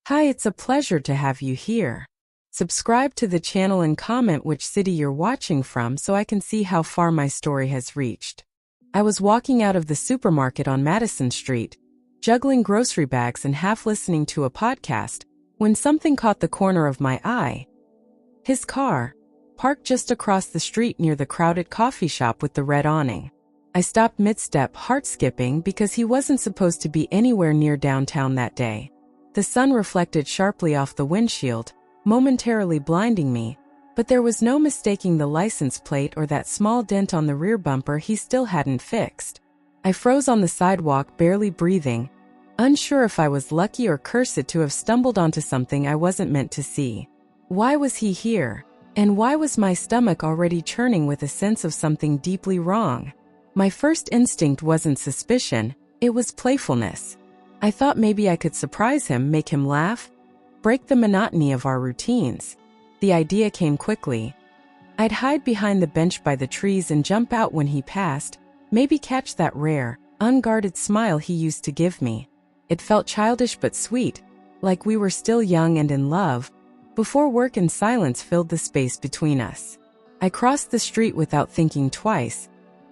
Hi, it's a pleasure to have you here. Subscribe to the channel and comment which city you're watching from so I can see how far my story has reached. I was walking out of the supermarket on Madison Street, juggling grocery bags and half listening to a podcast, when something caught the corner of my eye. His car, parked just across the street near the crowded coffee shop with the red awning. I stopped mid-step, heart skipping, because he wasn't supposed to be anywhere near downtown that day. The sun reflected sharply off the windshield, momentarily blinding me, but there was no mistaking the license plate or that small dent on the rear bumper he still hadn't fixed. I froze on the sidewalk, barely breathing, unsure if I was lucky or cursed to have stumbled onto something I wasn't meant to see. Why was he here? And why was my stomach already churning with a sense of something deeply wrong? My first instinct wasn't suspicion, it was playfulness. I thought maybe I could surprise him, make him laugh, break the monotony of our routines. The idea came quickly. I'd hide behind the bench by the trees and jump out when he passed, maybe catch that rare, unguarded smile he used to give me. It felt childish but sweet, like we were still young and in love, before work and silence filled the space between us. I crossed the street without thinking twice,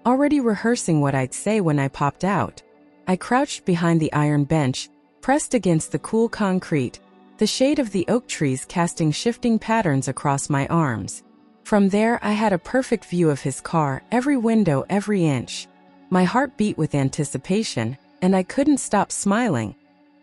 already rehearsing what I'd say when I popped out. I crouched behind the iron bench, pressed against the cool concrete, the shade of the oak trees casting shifting patterns across my arms. From there, I had a perfect view of his car, every window, every inch. My heart beat with anticipation, and I couldn't stop smiling,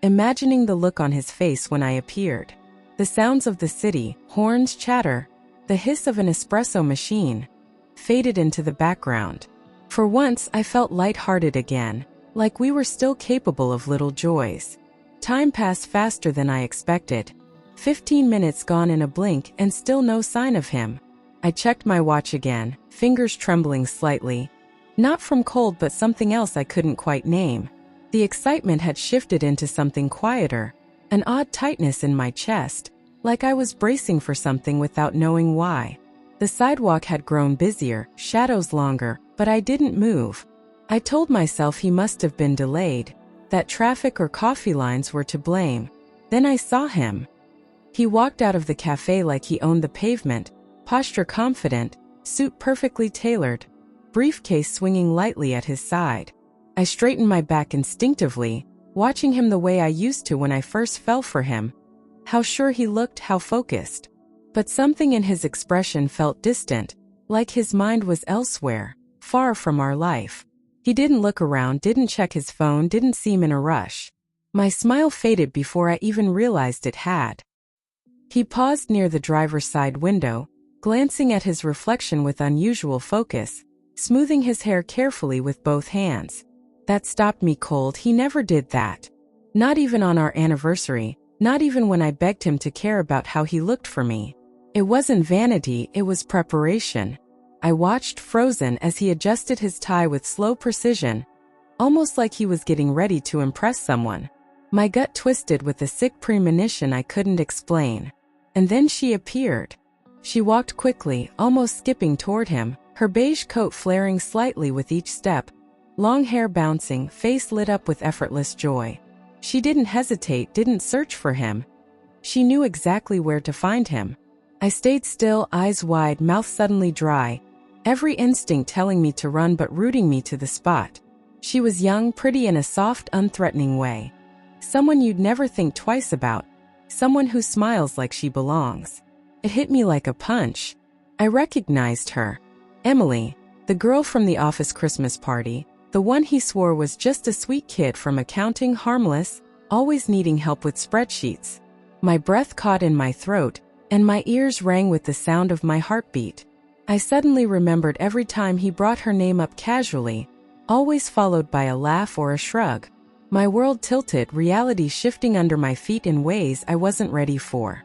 imagining the look on his face when I appeared. The sounds of the city, horns, chatter, the hiss of an espresso machine, faded into the background. For once, I felt lighthearted again, like we were still capable of little joys. Time passed faster than I expected. 15 minutes gone in a blink and still no sign of him. I checked my watch again, fingers trembling slightly. Not from cold but something else I couldn't quite name. The excitement had shifted into something quieter, an odd tightness in my chest, like I was bracing for something without knowing why. The sidewalk had grown busier, shadows longer, but I didn't move. I told myself he must have been delayed, that traffic or coffee lines were to blame. Then I saw him. He walked out of the cafe like he owned the pavement, posture confident, suit perfectly tailored, briefcase swinging lightly at his side. I straightened my back instinctively, watching him the way I used to when I first fell for him. How sure he looked, how focused. But something in his expression felt distant, like his mind was elsewhere, far from our life. He didn't look around, didn't check his phone, didn't seem in a rush. My smile faded before I even realized it had. He paused near the driver's side window, glancing at his reflection with unusual focus, smoothing his hair carefully with both hands. That stopped me cold. He never did that. Not even on our anniversary, not even when I begged him to care about how he looked for me. It wasn't vanity, it was preparation. I watched, frozen, as he adjusted his tie with slow precision, almost like he was getting ready to impress someone. My gut twisted with a sick premonition I couldn't explain. And then she appeared. She walked quickly, almost skipping toward him, her beige coat flaring slightly with each step, long hair bouncing, face lit up with effortless joy. She didn't hesitate, didn't search for him. She knew exactly where to find him. I stayed still, eyes wide, mouth suddenly dry, every instinct telling me to run but rooting me to the spot. She was young, pretty in a soft, unthreatening way. Someone you'd never think twice about. Someone who smiles like she belongs. It hit me like a punch. I recognized her. Emily, the girl from the office Christmas party, the one he swore was just a sweet kid from accounting, harmless, always needing help with spreadsheets. My breath caught in my throat, and my ears rang with the sound of my heartbeat. I suddenly remembered every time he brought her name up casually, always followed by a laugh or a shrug. My world tilted, reality shifting under my feet in ways I wasn't ready for.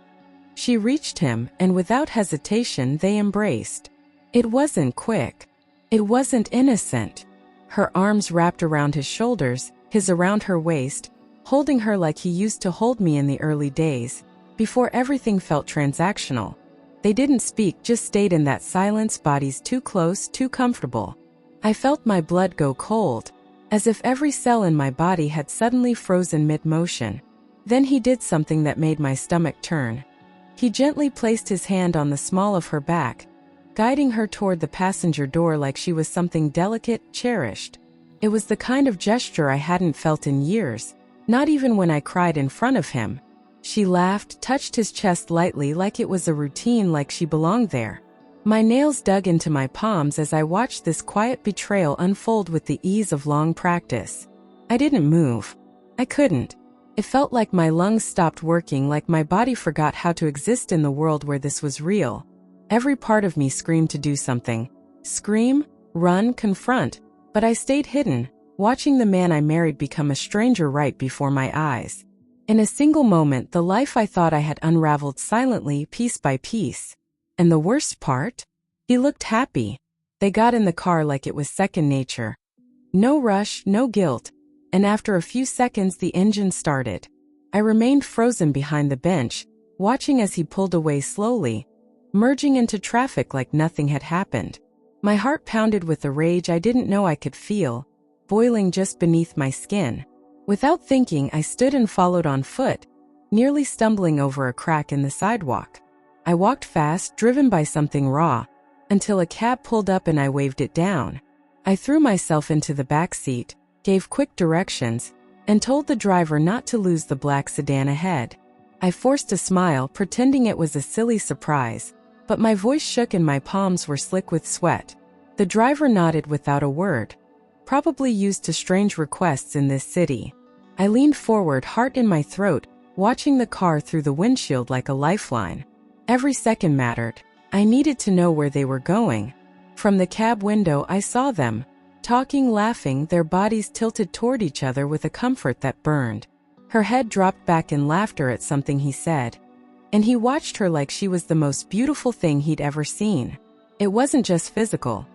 She reached him, and without hesitation they embraced. It wasn't quick. It wasn't innocent. Her arms wrapped around his shoulders, his around her waist, holding her like he used to hold me in the early days, before everything felt transactional. They didn't speak, just stayed in that silence, bodies too close, too comfortable. I felt my blood go cold, as if every cell in my body had suddenly frozen mid-motion. Then he did something that made my stomach turn. He gently placed his hand on the small of her back, guiding her toward the passenger door like she was something delicate, cherished. It was the kind of gesture I hadn't felt in years, not even when I cried in front of him. She laughed, touched his chest lightly like it was a routine, like she belonged there. My nails dug into my palms as I watched this quiet betrayal unfold with the ease of long practice. I didn't move. I couldn't. It felt like my lungs stopped working, like my body forgot how to exist in the world where this was real. Every part of me screamed to do something. Scream, run, confront. But I stayed hidden, watching the man I married become a stranger right before my eyes. In a single moment, the life I thought I had unraveled silently, piece by piece. And the worst part? He looked happy. They got in the car like it was second nature. No rush, no guilt. And after a few seconds, the engine started. I remained frozen behind the bench, watching as he pulled away slowly, merging into traffic like nothing had happened. My heart pounded with a rage I didn't know I could feel, boiling just beneath my skin. Without thinking, I stood and followed on foot, nearly stumbling over a crack in the sidewalk. I walked fast, driven by something raw, until a cab pulled up and I waved it down. I threw myself into the back seat, gave quick directions, and told the driver not to lose the black sedan ahead. I forced a smile, pretending it was a silly surprise, but my voice shook and my palms were slick with sweat. The driver nodded without a word, probably used to strange requests in this city. I leaned forward, heart in my throat, watching the car through the windshield like a lifeline. Every second mattered. I needed to know where they were going. From the cab window, I saw them, talking, laughing, their bodies tilted toward each other with a comfort that burned. Her head dropped back in laughter at something he said, and he watched her like she was the most beautiful thing he'd ever seen. It wasn't just physical.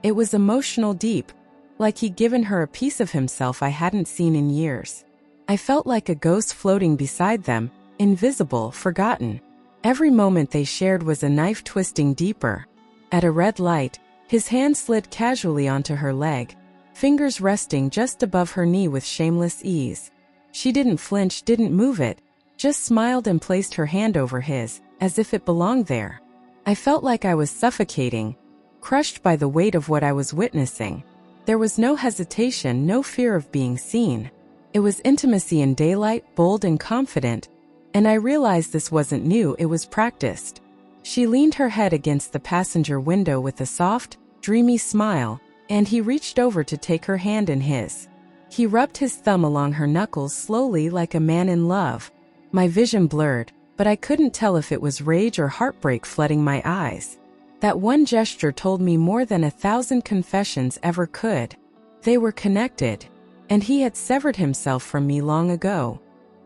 It was emotional, deep, like he'd given her a piece of himself I hadn't seen in years. I felt like a ghost floating beside them, invisible, forgotten. Every moment they shared was a knife twisting deeper. At a red light, his hand slid casually onto her leg, fingers resting just above her knee with shameless ease. She didn't flinch, didn't move it, just smiled and placed her hand over his, as if it belonged there. I felt like I was suffocating, crushed by the weight of what I was witnessing. There was no hesitation, no fear of being seen. It was intimacy in daylight, bold and confident, and I realized this wasn't new, it was practiced. She leaned her head against the passenger window with a soft, dreamy smile, and he reached over to take her hand in his. He rubbed his thumb along her knuckles slowly like a man in love. My vision blurred, but I couldn't tell if it was rage or heartbreak flooding my eyes. That one gesture told me more than 1,000 confessions ever could. They were connected, and he had severed himself from me long ago.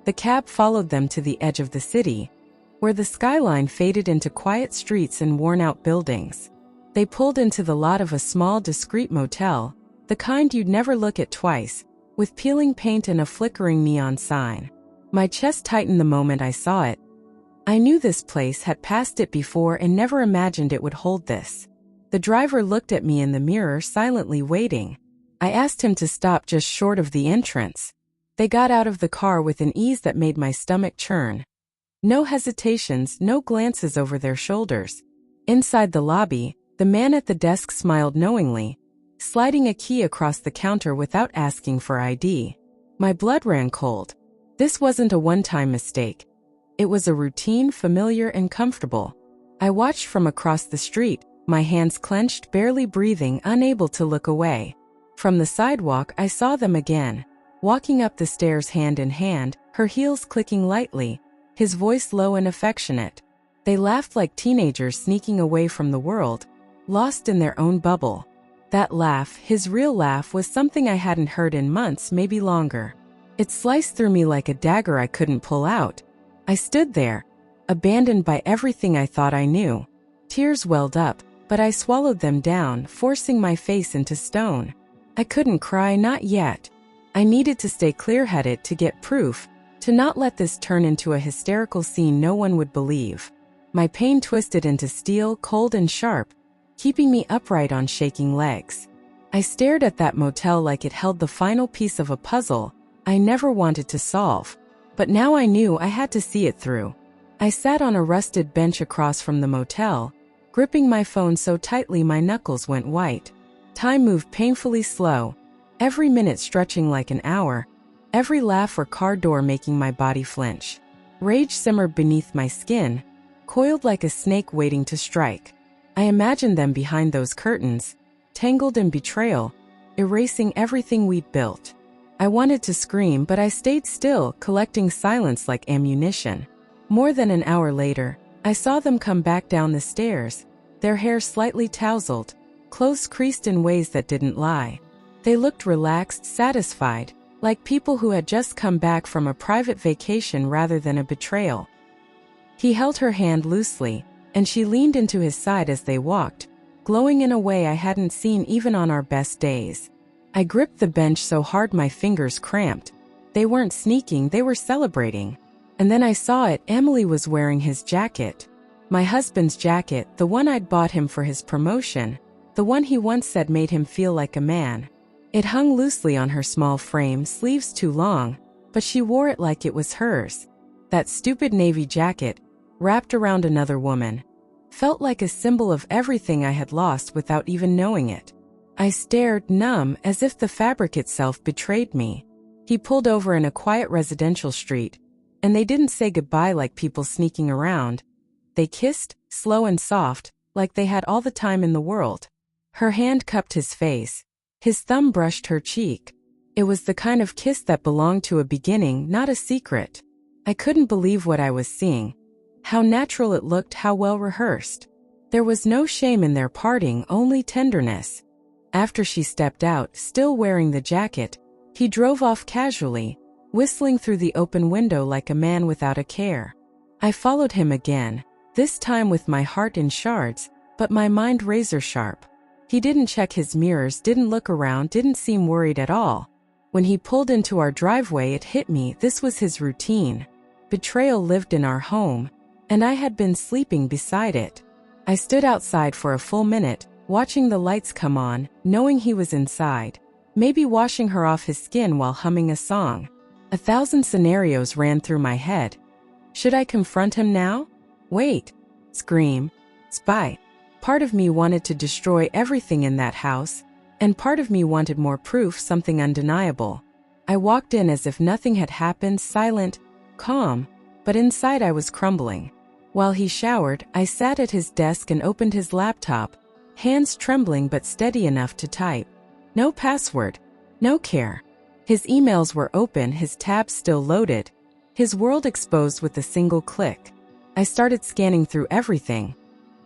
The cab followed them to the edge of the city, where the skyline faded into quiet streets and worn-out buildings. They pulled into the lot of a small, discreet motel, the kind you'd never look at twice, with peeling paint and a flickering neon sign. My chest tightened the moment I saw it. I knew this place, had passed it before, and never imagined it would hold this. The driver looked at me in the mirror, silently waiting. I asked him to stop just short of the entrance. They got out of the car with an ease that made my stomach churn. No hesitations, no glances over their shoulders. Inside the lobby, the man at the desk smiled knowingly, sliding a key across the counter without asking for ID. My blood ran cold. This wasn't a one-time mistake. It was a routine, familiar and comfortable. I watched from across the street, my hands clenched, barely breathing, unable to look away. From the sidewalk, I saw them again, walking up the stairs hand in hand, her heels clicking lightly, his voice low and affectionate. They laughed like teenagers sneaking away from the world, lost in their own bubble. That laugh, his real laugh, was something I hadn't heard in months, maybe longer. It sliced through me like a dagger I couldn't pull out. I stood there, abandoned by everything I thought I knew. Tears welled up, but I swallowed them down, forcing my face into stone. I couldn't cry, not yet. I needed to stay clear-headed, to get proof, to not let this turn into a hysterical scene no one would believe. My pain twisted into steel, cold and sharp, keeping me upright on shaking legs. I stared at that motel like it held the final piece of a puzzle I never wanted to solve. But now I knew I had to see it through. I sat on a rusted bench across from the motel, gripping my phone so tightly my knuckles went white. Time moved painfully slow, every minute stretching like an hour, every laugh or car door making my body flinch. Rage simmered beneath my skin, coiled like a snake waiting to strike. I imagined them behind those curtains, tangled in betrayal, erasing everything we'd built. I wanted to scream, but I stayed still, collecting silence like ammunition. More than an hour later, I saw them come back down the stairs, their hair slightly tousled, clothes creased in ways that didn't lie. They looked relaxed, satisfied, like people who had just come back from a private vacation rather than a betrayal. He held her hand loosely, and she leaned into his side as they walked, glowing in a way I hadn't seen even on our best days. I gripped the bench so hard my fingers cramped. They weren't sneaking, they were celebrating. And then I saw it, Emily was wearing his jacket. My husband's jacket, the one I'd bought him for his promotion, the one he once said made him feel like a man. It hung loosely on her small frame, sleeves too long, but she wore it like it was hers. That stupid navy jacket, wrapped around another woman, felt like a symbol of everything I had lost without even knowing it. I stared, numb, as if the fabric itself betrayed me. He pulled over in a quiet residential street, and they didn't say goodbye like people sneaking around. They kissed, slow and soft, like they had all the time in the world. Her hand cupped his face. His thumb brushed her cheek. It was the kind of kiss that belonged to a beginning, not a secret. I couldn't believe what I was seeing. How natural it looked, how well rehearsed. There was no shame in their parting, only tenderness. After she stepped out, still wearing the jacket, he drove off casually, whistling through the open window like a man without a care. I followed him again, this time with my heart in shards, but my mind razor sharp. He didn't check his mirrors, didn't look around, didn't seem worried at all. When he pulled into our driveway, it hit me, this was his routine. Betrayal lived in our home, and I had been sleeping beside it. I stood outside for a full minute, watching the lights come on, knowing he was inside, maybe washing her off his skin while humming a song. 1,000 scenarios ran through my head. Should I confront him now? Wait. Scream. Spy. Part of me wanted to destroy everything in that house, and part of me wanted more proof, something undeniable. I walked in as if nothing had happened, silent, calm, but inside I was crumbling. While he showered, I sat at his desk and opened his laptop, hands trembling but steady enough to type. No password. No care. His emails were open, his tabs still loaded, his world exposed with a single click. I started scanning through everything.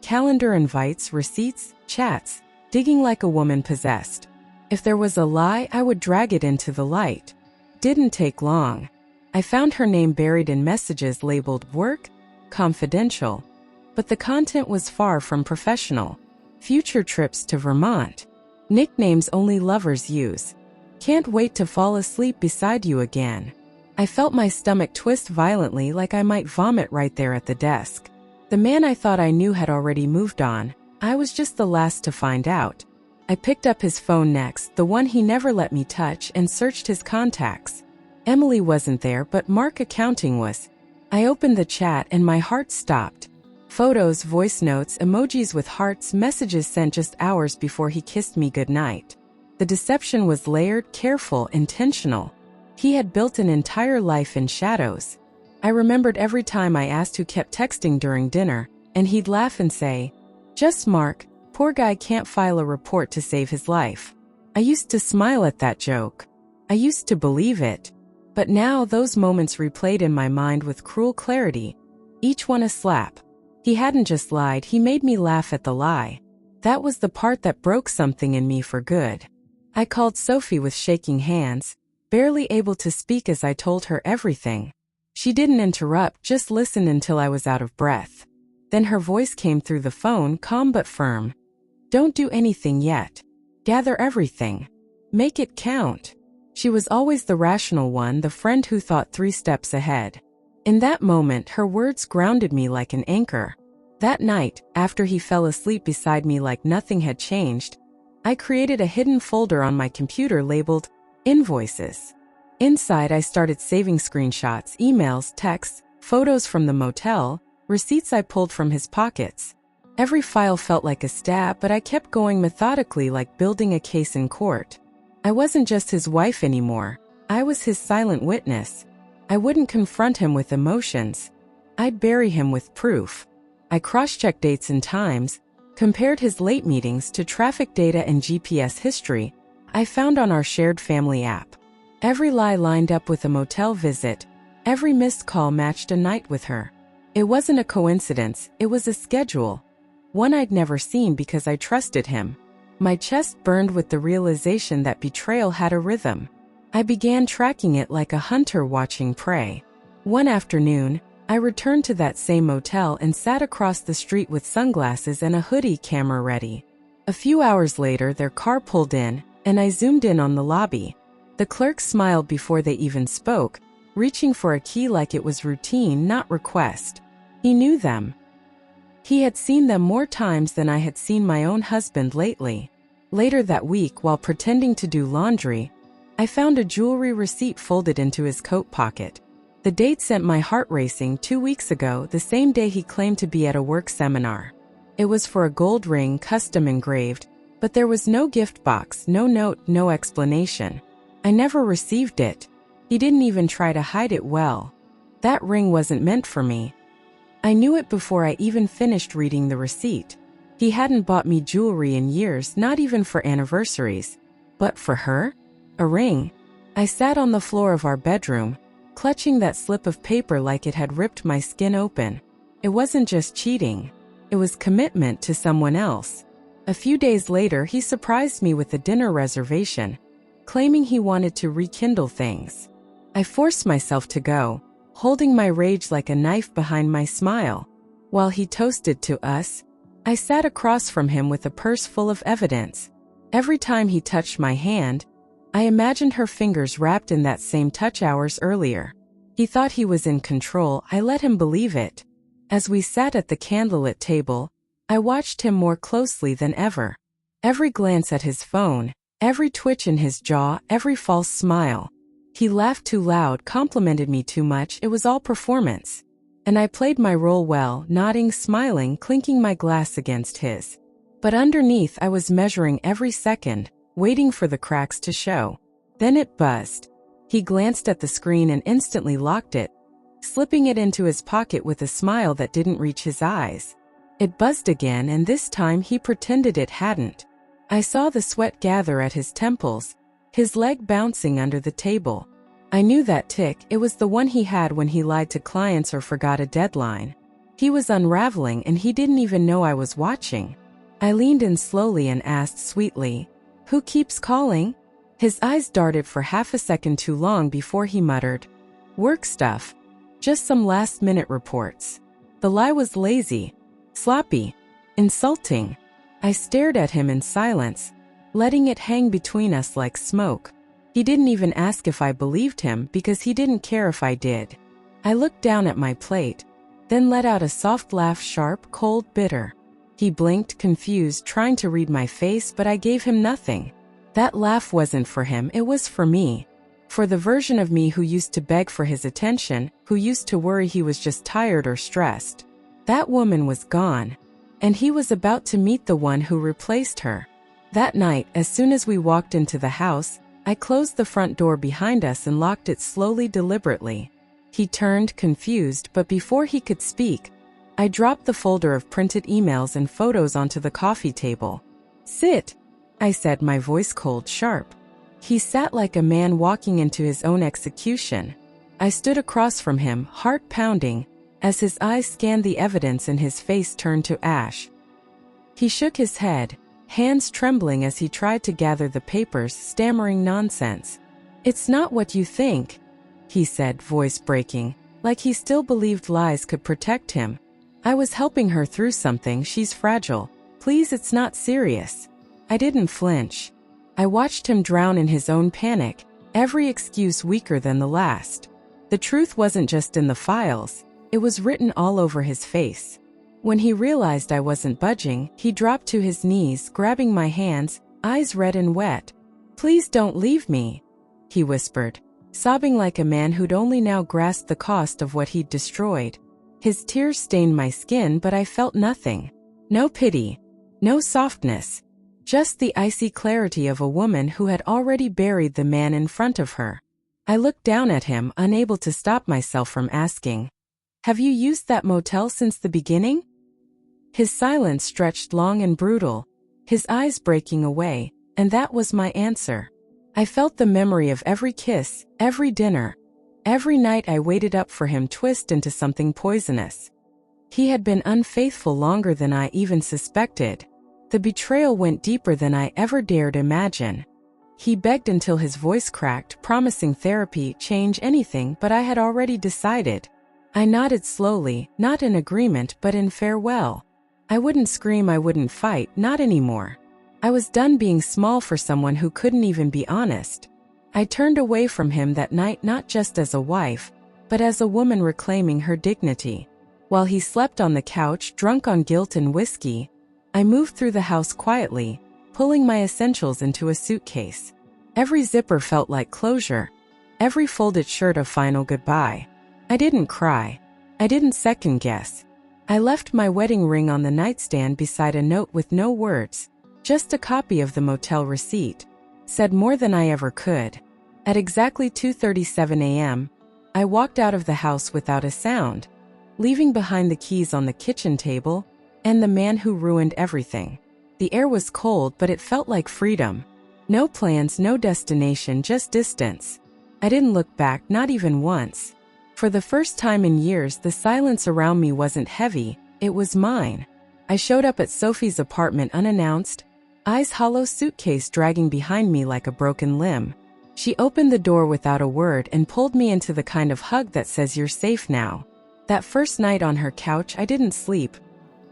Calendar invites, receipts, chats, digging like a woman possessed. If there was a lie, I would drag it into the light. Didn't take long. I found her name buried in messages labeled work, confidential. But the content was far from professional. Future trips to Vermont. Nicknames only lovers use. Can't wait to fall asleep beside you again. I felt my stomach twist violently like I might vomit right there at the desk. The man I thought I knew had already moved on. I was just the last to find out. I picked up his phone next, the one he never let me touch, and searched his contacts. Emily wasn't there, but Mark Accounting was. I opened the chat and my heart stopped. Photos, voice notes, emojis with hearts, messages sent just hours before he kissed me goodnight. The deception was layered, careful, intentional. He had built an entire life in shadows. I remembered every time I asked who kept texting during dinner, and he'd laugh and say, "Just Mark, poor guy can't file a report to save his life." I used to smile at that joke. I used to believe it. But now those moments replayed in my mind with cruel clarity, each one a slap. He hadn't just lied, he made me laugh at the lie. That was the part that broke something in me for good. I called Sophie with shaking hands, barely able to speak as I told her everything. She didn't interrupt, just listened until I was out of breath. Then her voice came through the phone, calm but firm. "Don't do anything yet. Gather everything. Make it count." She was always the rational one, the friend who thought 3 steps ahead. In that moment, her words grounded me like an anchor. That night, after he fell asleep beside me like nothing had changed, I created a hidden folder on my computer labeled Invoices. Inside, I started saving screenshots, emails, texts, photos from the motel, receipts I pulled from his pockets. Every file felt like a stab, but I kept going methodically, like building a case in court. I wasn't just his wife anymore. I was his silent witness. I wouldn't confront him with emotions. I'd bury him with proof. I cross-checked dates and times, compared his late meetings to traffic data and GPS history I found on our shared family app. Every lie lined up with a motel visit. Every missed call matched a night with her. It wasn't a coincidence, it was a schedule. One I'd never seen because I trusted him. My chest burned with the realization that betrayal had a rhythm. I began tracking it like a hunter watching prey. One afternoon, I returned to that same motel and sat across the street with sunglasses and a hoodie camera ready. A few hours later, their car pulled in, and I zoomed in on the lobby. The clerk smiled before they even spoke, reaching for a key like it was routine, not request. He knew them. He had seen them more times than I had seen my own husband lately. Later that week, while pretending to do laundry, I found a jewelry receipt folded into his coat pocket. The date sent my heart racing. 2 weeks ago, the same day he claimed to be at a work seminar. It was for a gold ring, custom engraved, but there was no gift box, no note, no explanation. I never received it. He didn't even try to hide it well. That ring wasn't meant for me. I knew it before I even finished reading the receipt. He hadn't bought me jewelry in years, not even for anniversaries. But for her? A ring? I sat on the floor of our bedroom, clutching that slip of paper like it had ripped my skin open. It wasn't just cheating. It was commitment to someone else. A few days later, he surprised me with a dinner reservation, claiming he wanted to rekindle things. I forced myself to go, holding my rage like a knife behind my smile. While he toasted to us, I sat across from him with a purse full of evidence. Every time he touched my hand, I imagined her fingers wrapped in that same touch hours earlier. He thought he was in control. I let him believe it. As we sat at the candlelit table, I watched him more closely than ever. Every glance at his phone, every twitch in his jaw, every false smile. He laughed too loud, complimented me too much. It was all performance. And I played my role well, nodding, smiling, clinking my glass against his. But underneath, I was measuring every second, waiting for the cracks to show. Then it buzzed. He glanced at the screen and instantly locked it, slipping it into his pocket with a smile that didn't reach his eyes. It buzzed again, and this time he pretended it hadn't. I saw the sweat gather at his temples, his leg bouncing under the table. I knew that tick. It was the one he had when he lied to clients or forgot a deadline. He was unraveling, and he didn't even know I was watching. I leaned in slowly and asked sweetly, "Who keeps calling?" His eyes darted for half a second too long before he muttered, "Work stuff. Just some last-minute reports." The lie was lazy, sloppy, insulting. I stared at him in silence, letting it hang between us like smoke. He didn't even ask if I believed him because he didn't care if I did. I looked down at my plate, then let out a soft laugh, sharp, cold, bitter. He blinked, confused, trying to read my face, but I gave him nothing. That laugh wasn't for him, it was for me. For the version of me who used to beg for his attention, who used to worry he was just tired or stressed. That woman was gone, and he was about to meet the one who replaced her. That night, as soon as we walked into the house, I closed the front door behind us and locked it slowly, deliberately. He turned, confused, but before he could speak, I dropped the folder of printed emails and photos onto the coffee table. "Sit," I said, my voice cold, sharp. He sat like a man walking into his own execution. I stood across from him, heart pounding, as his eyes scanned the evidence and his face turned to ash. He shook his head, hands trembling as he tried to gather the papers, stammering nonsense. "It's not what you think," he said, voice breaking, like he still believed lies could protect him. "I was helping her through something. She's fragile. Please, it's not serious." I didn't flinch. I watched him drown in his own panic, every excuse weaker than the last. The truth wasn't just in the files, it was written all over his face. When he realized I wasn't budging, he dropped to his knees, grabbing my hands, eyes red and wet. "Please don't leave me," he whispered. sobbing like a man who'd only now grasped the cost of what he'd destroyed. His tears stained my skin, but I felt nothing. No pity. No softness. Just the icy clarity of a woman who had already buried the man in front of her. I looked down at him, unable to stop myself from asking, "Have you used that motel since the beginning?" His silence stretched long and brutal, his eyes breaking away, and that was my answer. I felt the memory of every kiss, every dinner, every night I waited up for him twist into something poisonous. He had been unfaithful longer than I even suspected. The betrayal went deeper than I ever dared imagine. He begged until his voice cracked, promising therapy, change, anything, but I had already decided. I nodded slowly, not in agreement but in farewell. I wouldn't scream, I wouldn't fight, not anymore. I was done being small for someone who couldn't even be honest. I turned away from him that night, not just as a wife, but as a woman reclaiming her dignity. While he slept on the couch, drunk on guilt and whiskey, I moved through the house quietly, pulling my essentials into a suitcase. Every zipper felt like closure, every folded shirt a final goodbye. I didn't cry. I didn't second guess. I left my wedding ring on the nightstand beside a note with no words, just a copy of the motel receipt. Said more than I ever could. At exactly 2:37 a.m., I walked out of the house without a sound, leaving behind the keys on the kitchen table and the man who ruined everything. The air was cold, but it felt like freedom. No plans, no destination, just distance. I didn't look back, not even once. For the first time in years, the silence around me wasn't heavy, it was mine. I showed up at Sophie's apartment unannounced, eyes hollow, suitcase dragging behind me like a broken limb. She opened the door without a word and pulled me into the kind of hug that says you're safe now. That first night on her couch, I didn't sleep.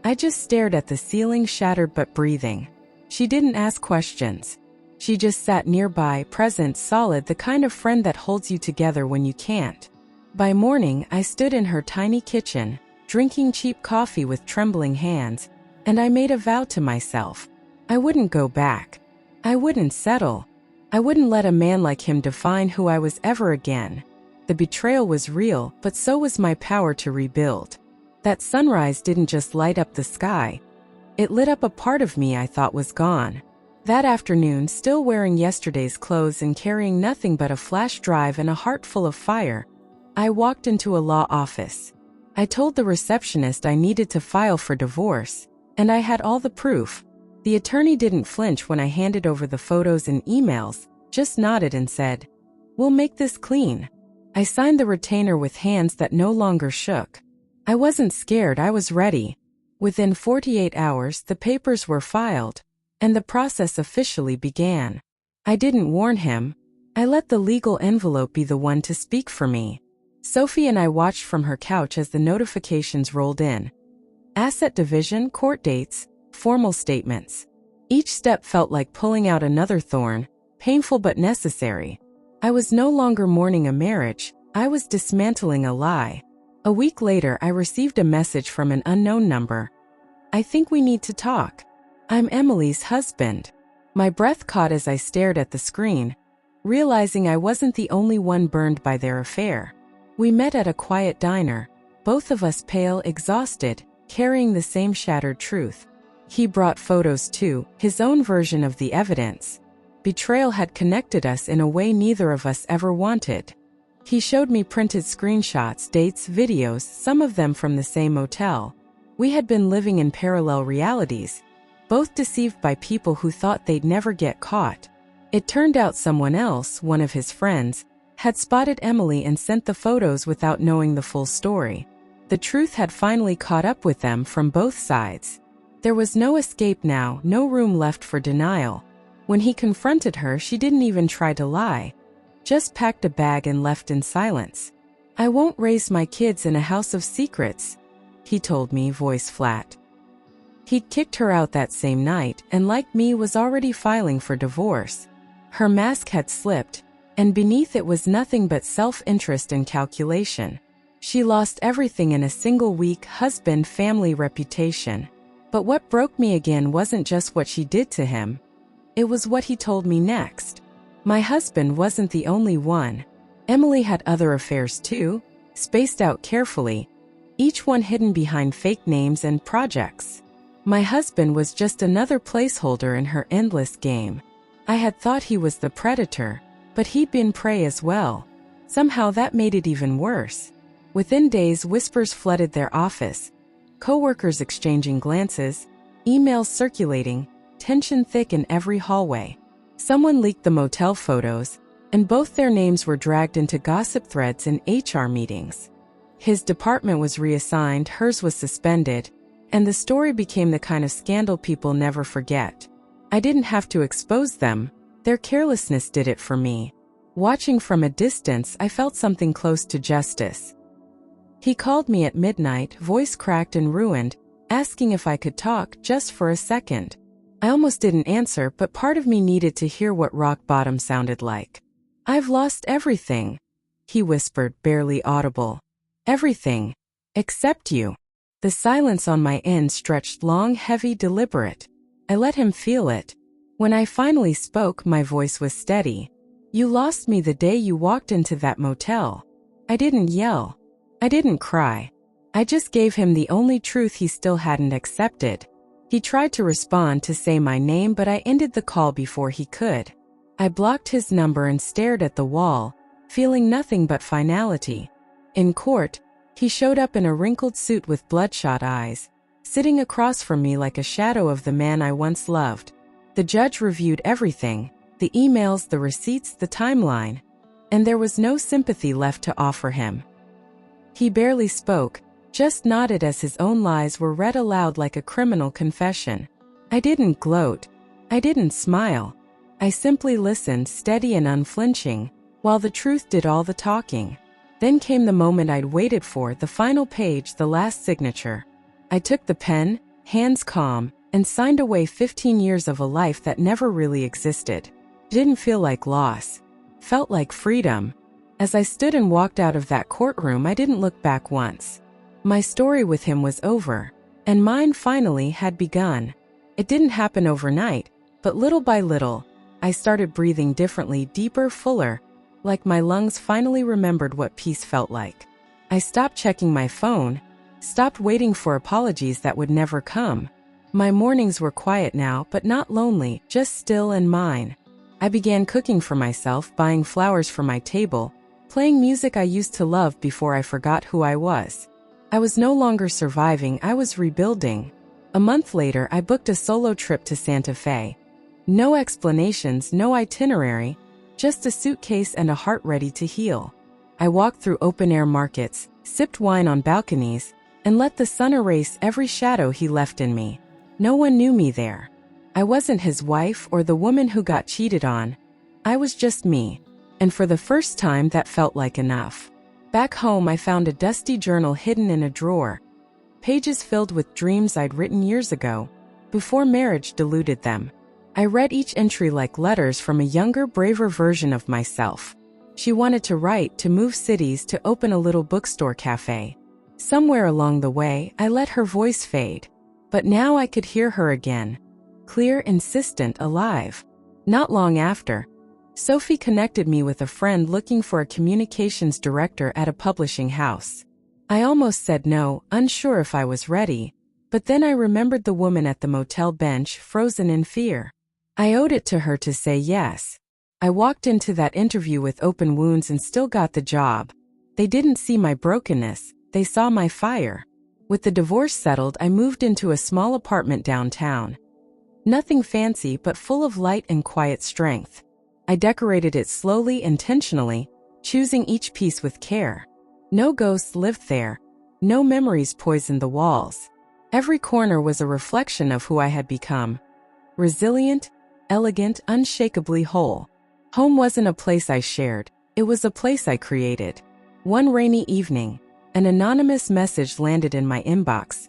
I just stared at the ceiling, shattered but breathing. She didn't ask questions. She just sat nearby, present, solid, the kind of friend that holds you together when you can't. By morning, I stood in her tiny kitchen, drinking cheap coffee with trembling hands, and I made a vow to myself. I wouldn't go back. I wouldn't settle. I wouldn't let a man like him define who I was ever again. The betrayal was real, but so was my power to rebuild. That sunrise didn't just light up the sky. It lit up a part of me I thought was gone. That afternoon, still wearing yesterday's clothes and carrying nothing but a flash drive and a heart full of fire, I walked into a law office. I told the receptionist I needed to file for divorce, and I had all the proof. The attorney didn't flinch when I handed over the photos and emails, just nodded and said, "We'll make this clean." I signed the retainer with hands that no longer shook. I wasn't scared, I was ready. Within 48 hours, the papers were filed, and the process officially began. I didn't warn him. I let the legal envelope be the one to speak for me. Sophie and I watched from her couch as the notifications rolled in. Asset division, court dates, formal statements. Each step felt like pulling out another thorn, painful but necessary. I was no longer mourning a marriage, I was dismantling a lie. A week later, I received a message from an unknown number. "I think we need to talk. I'm Emily's husband." My breath caught as I stared at the screen, realizing I wasn't the only one burned by their affair. We met at a quiet diner, both of us pale, exhausted, carrying the same shattered truth. He brought photos too, his own version of the evidence. Betrayal had connected us in a way neither of us ever wanted. He showed me printed screenshots, dates, videos, some of them from the same motel. We had been living in parallel realities, both deceived by people who thought they'd never get caught. It turned out someone else, one of his friends, had spotted Emily and sent the photos without knowing the full story. The truth had finally caught up with them from both sides. There was no escape now, no room left for denial. When he confronted her, she didn't even try to lie. Just packed a bag and left in silence. "I won't raise my kids in a house of secrets," he told me, voice flat. He'd kicked her out that same night, and like me was already filing for divorce. Her mask had slipped, and beneath it was nothing but self-interest and calculation. She lost everything in a single week: husband, family, reputation. But what broke me again wasn't just what she did to him. It was what he told me next. My husband wasn't the only one. Emily had other affairs too, spaced out carefully, each one hidden behind fake names and projects. My husband was just another placeholder in her endless game. I had thought he was the predator, but he'd been prey as well. Somehow that made it even worse. Within days, whispers flooded their office, coworkers exchanging glances, emails circulating, tension thick in every hallway. Someone leaked the motel photos, and both their names were dragged into gossip threads in HR meetings. His department was reassigned, hers was suspended, and the story became the kind of scandal people never forget. I didn't have to expose them, their carelessness did it for me. Watching from a distance, I felt something close to justice. He called me at midnight, voice cracked and ruined, asking if I could talk just for a second. I almost didn't answer, but part of me needed to hear what rock bottom sounded like. "I've lost everything," he whispered, barely audible. "Everything. Except you." The silence on my end stretched long, heavy, deliberate. I let him feel it. When I finally spoke, my voice was steady. "You lost me the day you walked into that motel." I didn't yell. I didn't cry. I just gave him the only truth he still hadn't accepted. He tried to respond, to say my name, but I ended the call before he could. I blocked his number and stared at the wall, feeling nothing but finality. In court, he showed up in a wrinkled suit with bloodshot eyes, sitting across from me like a shadow of the man I once loved. The judge reviewed everything, the emails, the receipts, the timeline, and there was no sympathy left to offer him. He barely spoke, just nodded as his own lies were read aloud like a criminal confession. I didn't gloat. I didn't smile. I simply listened, steady and unflinching, while the truth did all the talking. Then came the moment I'd waited for, the final page, the last signature. I took the pen, hands calm, and signed away 15 years of a life that never really existed. Didn't feel like loss. Felt like freedom. As I stood and walked out of that courtroom, I didn't look back once. My story with him was over, and mine finally had begun. It didn't happen overnight, but little by little, I started breathing differently, deeper, fuller, like my lungs finally remembered what peace felt like. I stopped checking my phone, stopped waiting for apologies that would never come. My mornings were quiet now, but not lonely, just still and mine. I began cooking for myself, buying flowers for my table, playing music I used to love before I forgot who I was. I was no longer surviving, I was rebuilding. A month later, I booked a solo trip to Santa Fe. No explanations, no itinerary, just a suitcase and a heart ready to heal. I walked through open-air markets, sipped wine on balconies, and let the sun erase every shadow he left in me. No one knew me there. I wasn't his wife or the woman who got cheated on. I was just me. And for the first time, that felt like enough. Back home, I found a dusty journal hidden in a drawer, pages filled with dreams I'd written years ago, before marriage diluted them. I read each entry like letters from a younger, braver version of myself. She wanted to write, to move cities, to open a little bookstore cafe. Somewhere along the way, I let her voice fade. But now I could hear her again. Clear, insistent, alive. Not long after, Sophie connected me with a friend looking for a communications director at a publishing house. I almost said no, unsure if I was ready, but then I remembered the woman at the motel bench, frozen in fear. I owed it to her to say yes. I walked into that interview with open wounds and still got the job. They didn't see my brokenness, they saw my fire. With the divorce settled, I moved into a small apartment downtown. Nothing fancy, but full of light and quiet strength. I decorated it slowly, intentionally, choosing each piece with care. No ghosts lived there. No memories poisoned the walls. Every corner was a reflection of who I had become. Resilient, elegant, unshakably whole. Home wasn't a place I shared. It was a place I created. One rainy evening, an anonymous message landed in my inbox.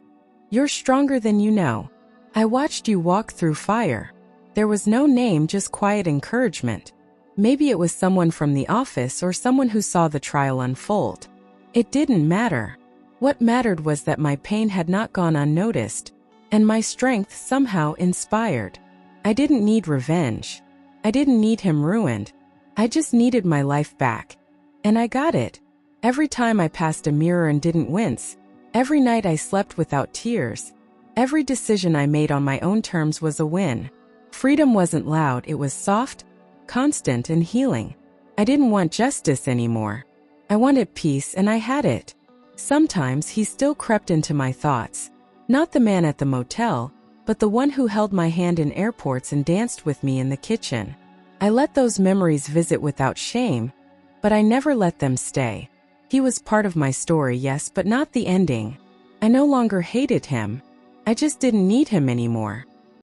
"You're stronger than you know. I watched you walk through fire." There was no name, just quiet encouragement. Maybe it was someone from the office or someone who saw the trial unfold. It didn't matter. What mattered was that my pain had not gone unnoticed, and my strength somehow inspired. I didn't need revenge. I didn't need him ruined. I just needed my life back. And I got it. Every time I passed a mirror and didn't wince. Every night I slept without tears. Every decision I made on my own terms was a win. Freedom wasn't loud, it was soft, constant, and healing. I didn't want justice anymore. I wanted peace, and I had it. Sometimes he still crept into my thoughts. Not the man at the motel, but the one who held my hand in airports and danced with me in the kitchen. I let those memories visit without shame, but I never let them stay. He was part of my story, yes, but not the ending. I no longer hated him. I just didn't need him anymore.